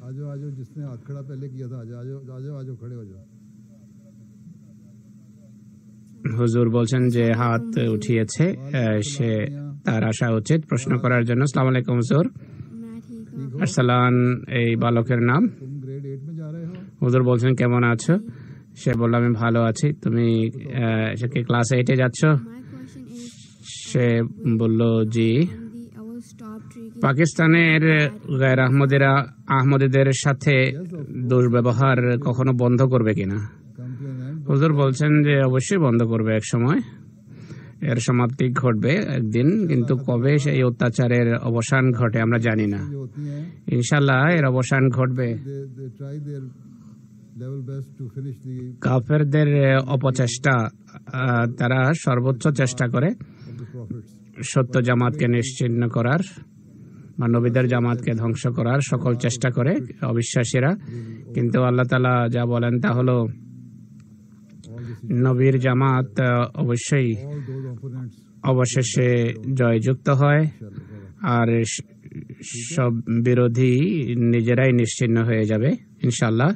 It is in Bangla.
आजो आजो जिसने हाथ खड़ा पहले किया था, आजो आजो आजो आजो खड़े हो जाओ। হুজুর বলছেন যে হাত উঠিয়েছে, সে তার আসা উচিত প্রশ্ন করার জন্য। আসসালামু আলাইকুম হুজুর। আরসালান এই বালকের নাম। तुम ग्रेड 8 में जा रहे हो? হুজুর বলছেন কেমন আছো? সে বলল আমি ভালো আছি। তুমি সে কি ক্লাস 8 এ যাচ্ছ? সে বলল জি। পাকিস্তানের গায়র আহমদীদের সাথে দুর্ব্যবহার কখনো বন্ধ করবে কিনা? হুজুর বলছেন যে অবশ্যই বন্ধ করবে এক সময়, এর সমাপ্তি ঘটবে একদিন, কিন্তু কবে সেই অত্যাচারের অবসান ঘটে আমরা জানি না। ইনশাআল্লাহ এর অবসান ঘটবে। কাফেরদের অপচেষ্টা, তারা সর্বোচ্চ চেষ্টা করে সত্য জামাতকে নিশ্চিহ্ন করার বা নবীদের জামাতকে ধ্বংস করার সকল চেষ্টা করে অবিশ্বাসীরা, কিন্তু আল্লাহ তাআলা যা বলেন তা হলো নবীর জামাত অবশ্যই অবশেষে জয়যুক্ত হয় আর সব বিরোধী নিজেরাই নিশ্চিহ্ন হয়ে যাবে ইনশাআল্লাহ।